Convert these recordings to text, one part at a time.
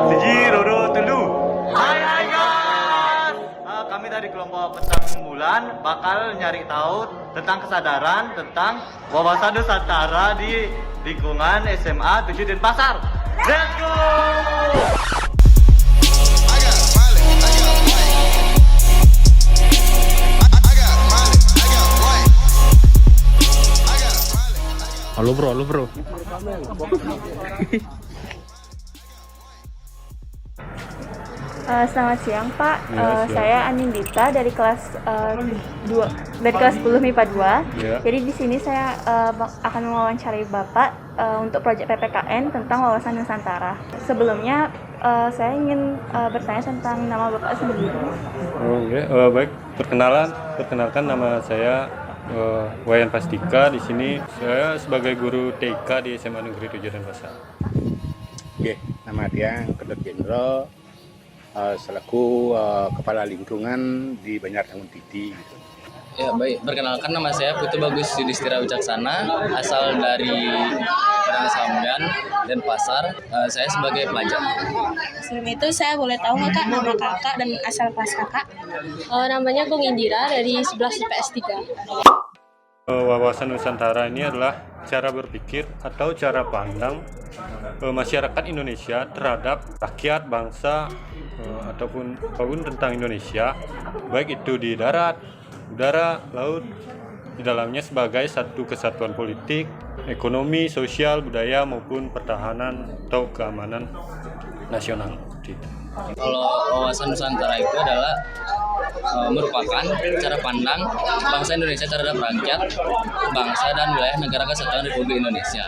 Siji, loro, telu. Hai guys. Kami dari kelompok Petang Bulan bakal nyari tahu tentang kesadaran tentang wawasan Nusantara di lingkungan SMA 7 Denpasar. Let's go. Halo bro. Selamat siang Pak, siang. saya Anindita dari kelas 2 dari kelas 10 MIPA 2. Ya. Jadi di sini saya akan mewawancarai Bapak untuk proyek PPKN tentang wawasan Nusantara. Sebelumnya saya ingin bertanya tentang nama Bapak sendiri. Baik. Perkenalkan nama saya Wayan Pastika. Di sini saya sebagai guru TK di SMA Negeri 7 Denpasar. Oke, nama dia Kedot Jenderal selaku kepala lingkungan di Banjar Tangun Titi. Ya baik, perkenalkan nama saya Putu Bagus Yudhistira Wicaksana, asal dari Padang Sambian, Denpasar. Saya sebagai pelajar. Sebelum itu saya boleh tahu nggak Kak nama kakak dan asal kelas kakak? Namanya Gung Indira dari 11 IPS 3. Wawasan Nusantara ini adalah cara berpikir atau cara pandang masyarakat Indonesia terhadap rakyat, bangsa, ataupun tentang Indonesia, baik itu di darat, udara, laut, di dalamnya sebagai satu kesatuan politik, ekonomi, sosial, budaya maupun pertahanan atau keamanan nasional. Kalau wawasan Nusantara itu adalah merupakan cara pandang bangsa Indonesia terhadap rakyat, bangsa dan wilayah negara kesatuan Republik Indonesia.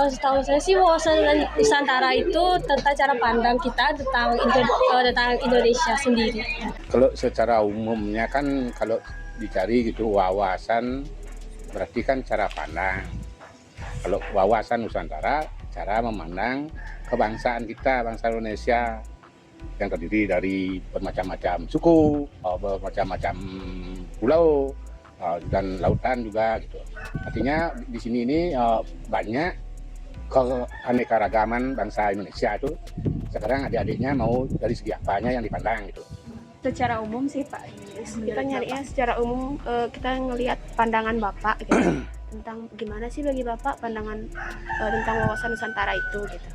Setahu saya sih wawasan Nusantara itu tentang cara pandang kita tentang Indonesia sendiri. Kalau secara umumnya kan kalau dicari gitu wawasan berarti kan cara pandang. Kalau wawasan Nusantara cara memandang kebangsaan kita, bangsa Indonesia yang terdiri dari bermacam-macam suku, bermacam-macam pulau dan lautan juga gitu. Artinya di sini ini banyak keanekaragaman bangsa Indonesia itu. Sekarang adik-adiknya mau dari segi apanya yang dipandang gitu. Secara umum sih Pak, Kita nyarinya secara umum, kita ngelihat pandangan Bapak gitu. Tentang gimana sih bagi Bapak pandangan tentang wawasan Nusantara itu gitu.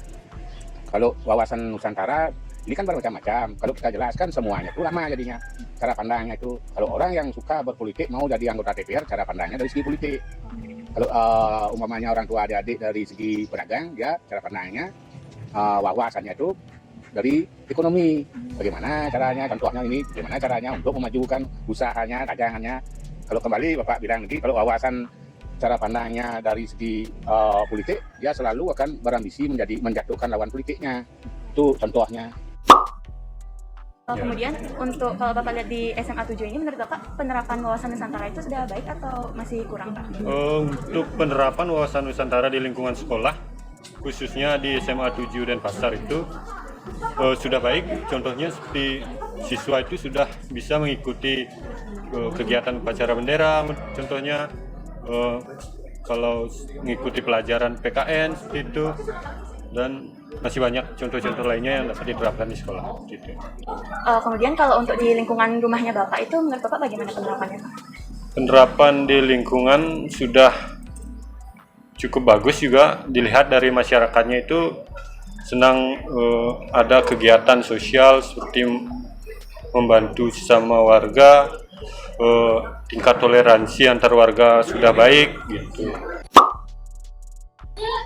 Kalau wawasan Nusantara ini kan bermacam-macam. Kalau kita jelaskan semuanya itu lama jadinya. Cara pandangnya itu, kalau orang yang suka berpolitik mau jadi anggota DPR, cara pandangnya dari segi politik. Kalau umpamanya orang tua adik-adik dari segi pedagang, ya cara pandangnya wawasannya itu dari ekonomi. Bagaimana caranya, contohnya ini, bagaimana caranya untuk memajukan usahanya, dagangannya. Kalau kembali Bapak bilang nanti, kalau wawasan cara pandangnya dari segi politik, dia selalu akan berambisi menjatuhkan lawan politiknya. Itu contohnya. Kemudian untuk kalau Bapak lihat di SMA 7 ini, menurut Bapak penerapan wawasan Nusantara itu sudah baik atau masih kurang Pak? Untuk penerapan wawasan Nusantara di lingkungan sekolah, khususnya di SMA 7 Denpasar itu sudah baik. Contohnya seperti siswa itu sudah bisa mengikuti kegiatan upacara bendera, contohnya kalau mengikuti pelajaran PKN seperti itu, dan masih banyak contoh-contoh lainnya yang dapat diterapkan di sekolah gitu. Kemudian kalau untuk di lingkungan rumahnya Bapak itu, menurut Bapak bagaimana penerapannya Pak? Penerapan di lingkungan sudah cukup bagus juga, dilihat dari masyarakatnya itu senang ada kegiatan sosial seperti membantu sesama warga, tingkat toleransi antar warga sudah baik gitu.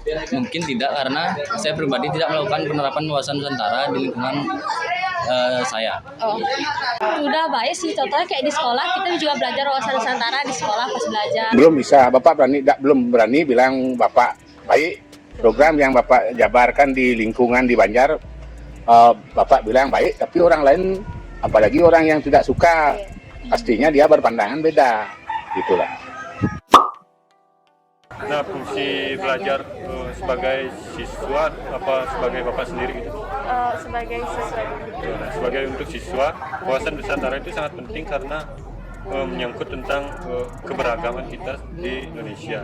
Mungkin tidak, karena saya pribadi tidak melakukan penerapan wawasan Nusantara di lingkungan saya. Udah baik sih, contohnya kayak di sekolah kita juga belajar wawasan Nusantara di sekolah pas belajar. Belum bisa, Bapak belum berani bilang Bapak baik. Program yang Bapak jabarkan di lingkungan di Banjar, Bapak bilang baik, tapi orang lain, apalagi orang yang tidak suka, pastinya dia berpandangan beda, gitulah. Nah, fungsi belajar sebagai siswa apa sebagai Bapak sendiri gitu? Sebagai siswa. Nah, sebagai untuk siswa, wawasan Nusantara itu sangat penting karena menyangkut tentang keberagaman kita di Indonesia.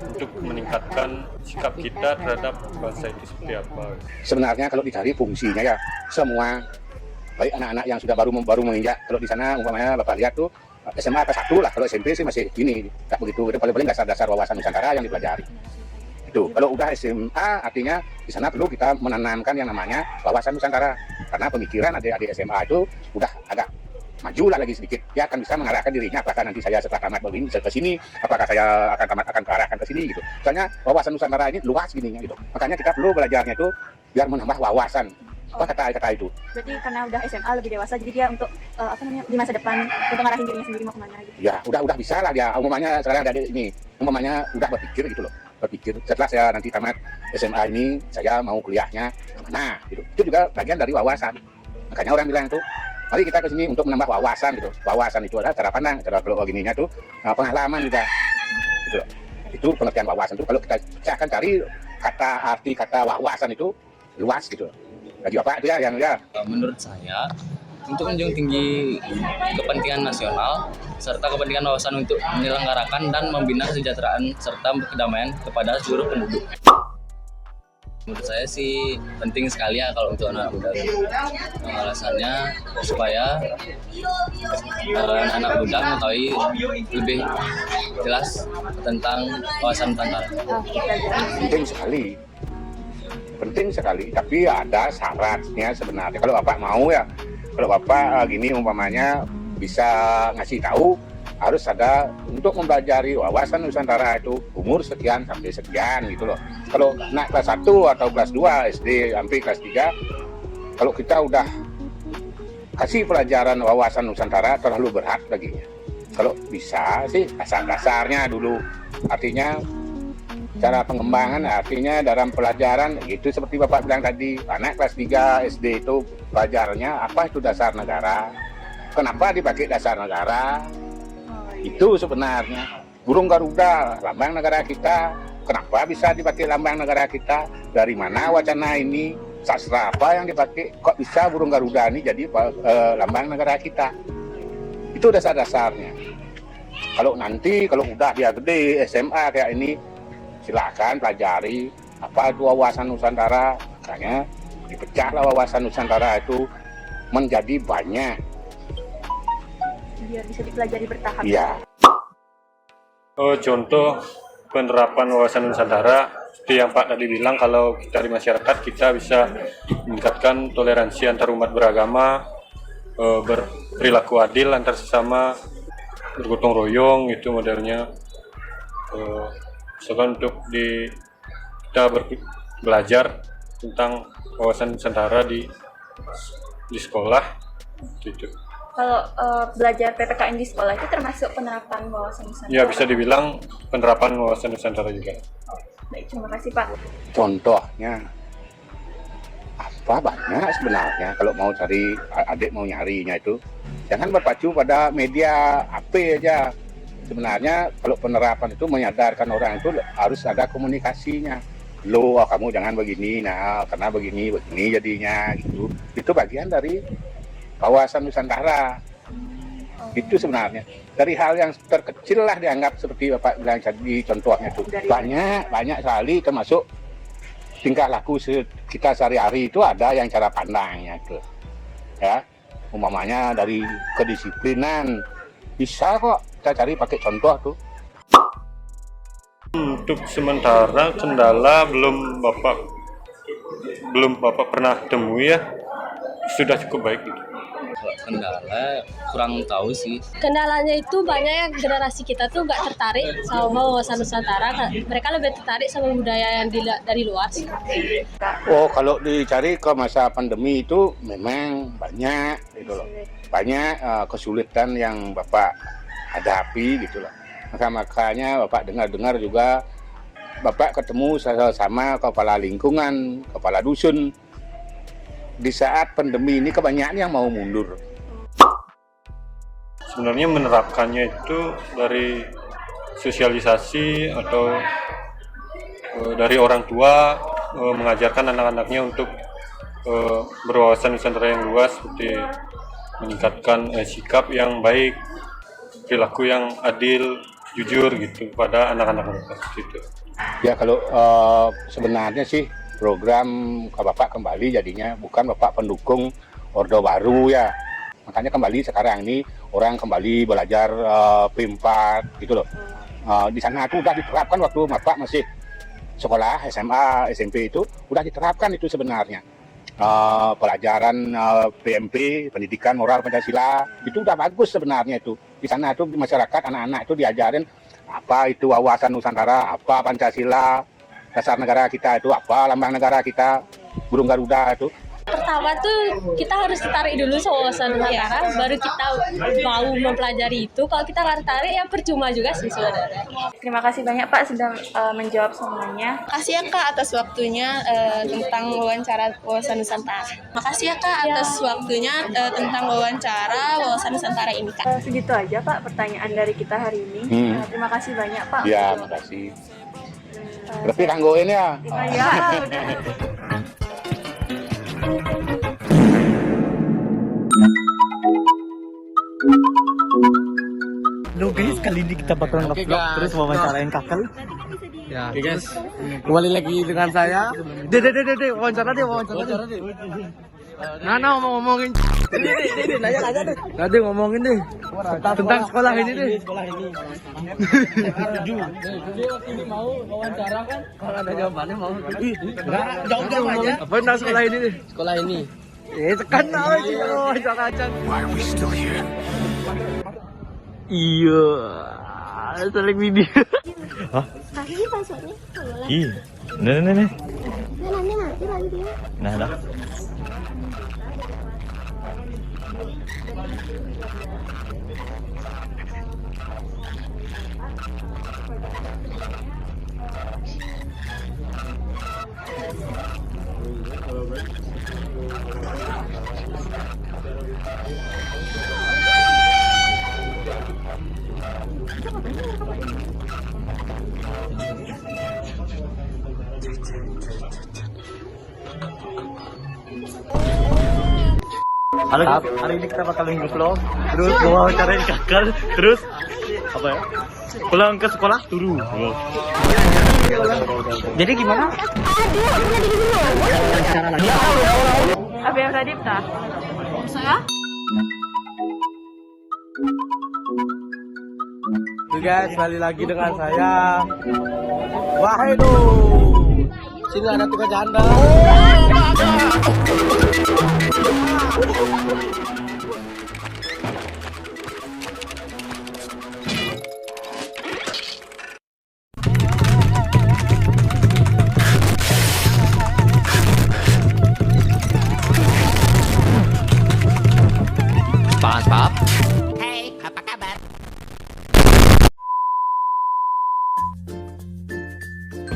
untuk meningkatkan sikap kita terhadap bangsa itu seperti apa. Sebenarnya kalau dicari fungsinya ya semua, baik anak-anak yang sudah baru menginjak, kalau di sana umpamanya Bapak lihat tuh SMA kelas 1 lah, kalau SMP sih masih gini, tak begitu, itu paling dasar-dasar wawasan Nusantara yang dipelajari. Itu kalau udah SMA artinya di sana perlu kita menanamkan yang namanya wawasan Nusantara, karena pemikiran adik-adik SMA itu udah agak maju lah lagi sedikit, dia akan bisa mengarahkan dirinya, apakah nanti saya setelah tamat begini bisa ke sini, apakah saya akan tamat akan kearahkan ke sini gitu. Soalnya wawasan Nusantara ini luas gininya gitu, makanya kita perlu belajarnya itu biar menambah wawasan. Apa kata-kata itu? Berarti karena udah SMA lebih dewasa, jadi dia untuk di masa depan untuk ngarahin dirinya sendiri mau kemana gitu. Ya udah bisa lah dia, umumnya sekarang ada ini, umumnya udah berpikir gitu loh, berpikir setelah saya nanti tamat SMA ini saya mau kuliahnya kemana gitu. Itu juga bagian dari wawasan. Makanya orang bilang itu, mari kita ke sini untuk menambah wawasan gitu. Wawasan itu adalah cara pandang, cara kalau gininya tuh pengalaman juga gitu loh. Itu pengertian wawasan itu kalau saya akan cari arti kata wawasan itu luas gitu loh. Bagi Bapak itu ya yang ya. Menurut saya, untuk menjunjung tinggi kepentingan nasional serta kepentingan wawasan untuk menyelenggarakan dan membina kesejahteraan serta kedamaian kepada seluruh penduduk. Menurut saya sih penting sekali ya kalau untuk anak muda. Alasannya supaya anak muda mengetahui lebih jelas tentang wawasan Nusantara. Penting sekali, tapi ada syaratnya sebenarnya. Kalau Bapak mau ya, kalau Bapak gini umpamanya bisa ngasih tahu, harus ada untuk mempelajari wawasan Nusantara itu umur sekian sampai sekian gitu loh. Kalau naik kelas 1 atau kelas 2 SD sampai kelas 3, kalau kita udah kasih pelajaran wawasan Nusantara terlalu berat baginya. Kalau bisa sih dasar-dasarnya dulu, artinya cara pengembangan, artinya dalam pelajaran itu seperti Bapak bilang tadi, anak kelas 3 SD itu pelajarannya apa itu dasar negara, kenapa dipakai dasar negara. Itu sebenarnya burung Garuda, lambang negara kita. Kenapa bisa dipakai lambang negara kita? Dari mana wacana ini? Sastra apa yang dipakai? Kok bisa burung Garuda ini jadi lambang negara kita? Itu dasar-dasarnya. Kalau udah dia gede SMA kayak ini, silakan pelajari apa itu wawasan Nusantara. Makanya dipecahlah wawasan Nusantara itu menjadi banyak. Biar bisa dipelajari bertahap. Iya. Contoh penerapan wawasan Nusantara seperti yang Pak tadi bilang, kalau kita di masyarakat kita bisa meningkatkan toleransi antar umat beragama, berperilaku adil antar sesama, bergotong royong, itu modelnya. Misalkan untuk kita belajar tentang wawasan Nusantara di sekolah gitu. Kalau belajar PPKN di sekolah itu termasuk penerapan wawasan Nusantara? Ya, bisa dibilang penerapan wawasan Nusantara juga. Baik, terima kasih Pak. Contohnya apa banyak sebenarnya, kalau mau cari, adik mau nyarinya itu jangan berpacu pada media HP aja. Sebenarnya kalau penerapan itu menyadarkan orang itu harus ada komunikasinya. Kamu jangan begini, karena begini jadinya gitu. Itu bagian dari wawasan Nusantara. Itu sebenarnya dari hal yang terkecil lah dianggap, seperti Bapak bilang tadi contohnya itu banyak sekali, termasuk tingkah laku kita sehari-hari itu ada yang cara pandangnya itu ya, umpamanya dari kedisiplinan bisa kok kita cari pakai contoh tuh. Untuk sementara kendala belum Bapak pernah temui ya, sudah cukup baik gitu. Kalau kendala kurang tahu sih. Kendalanya itu banyak yang generasi kita tuh nggak tertarik sama wawasan Nusantara, mereka lebih tertarik sama budaya yang dari luar sih. Kalau dicari ke masa pandemi itu memang banyak gitu loh, banyak kesulitan yang Bapak hadapi gitu loh. Makanya Bapak dengar juga, Bapak ketemu sama kepala lingkungan, kepala dusun. Di saat pandemi ini kebanyakan yang mau mundur. Sebenarnya menerapkannya itu dari sosialisasi atau dari orang tua, mengajarkan anak-anaknya untuk berwawasan Nusantara yang luas, seperti meningkatkan sikap yang baik, perilaku yang adil, jujur gitu pada anak-anak mereka gitu. Ya kalau sebenarnya sih program ke Bapak kembali jadinya bukan Bapak pendukung Orde Baru ya. Makanya kembali sekarang ini orang kembali belajar P4 gitu loh. Di sana itu udah diterapkan waktu Bapak masih sekolah SMA, SMP itu udah diterapkan itu sebenarnya. Pelajaran PMP, pendidikan moral Pancasila itu udah bagus sebenarnya itu. Di sana itu masyarakat anak-anak itu diajarin apa itu wawasan Nusantara, apa Pancasila, dasar negara kita itu apa, lambang negara kita, burung Garuda itu. Pertama tuh kita harus tertarik dulu sama wawasan Nusantara, baru kita mau mempelajari itu. Kalau kita nggak tertarik ya percuma juga sih sebenarnya. Terima kasih banyak Pak sudah menjawab semuanya. Makasih ya Kak atas waktunya tentang wawancara wawasan Nusantara. Makasih ya Kak atas waktunya tentang wawancara wawasan Nusantara ini Kak. Segitu aja Pak pertanyaan dari kita hari ini. Terima kasih banyak Pak. Ya, makasih. Tapi kanggoin ya. Ya, udah. Lo guys, kali ini kita bakalan nge-vlog terus wawancarain kakak. Ya, oke guys, kembali lagi dengan saya. Wawancara deh. Nah, ngomongin. Nanya deh. Nanti ngomongin deh tentang sekolah ini deh. Jadi waktu ini mau wawancara kan? Kalau ada jawabannya mau. Jawab aja. Apa tentang sekolah ini deh? Sekolah ini. Tekan aja sih kalau wawancara aja. Iya, saling video. Hah? Tadi passwordnya boleh. Iya. Nih. Nanti mati lagi dia. Nah, dah. Hari ini kita bakal nge-vlog, terus wawancarain kakak, terus apa ya? Pulang ke sekolah turu. Jadi gimana? Abia Pradipta. Saya? Oke guys, kembali lagi dengan saya. Wahidu. Sini ada tukang janda. Mantap.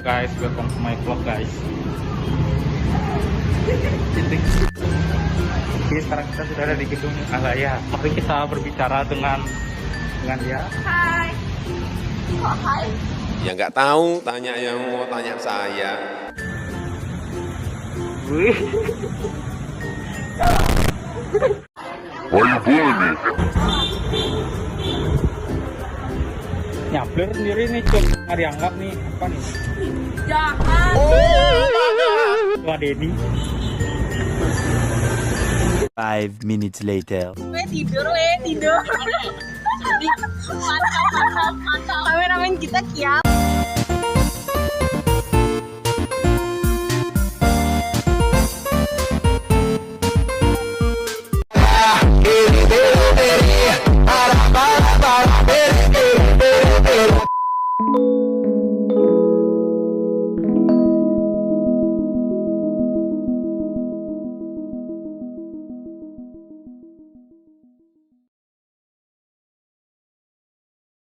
Guys, welcome to my vlog guys. Oke, sekarang kita sudah ada di gedung Alaya. Mari kita berbicara dengan dia. Hai. Kok hai? Ya nggak tahu, tanya yang mau tanya saya. Wih. Nyabler sendiri nih, Cuk. Nggak dianggap nih, apa nih? Jangan. Wah, Denny. 5 minutes later. Tidur. Mantap. Kameramen kita kiam.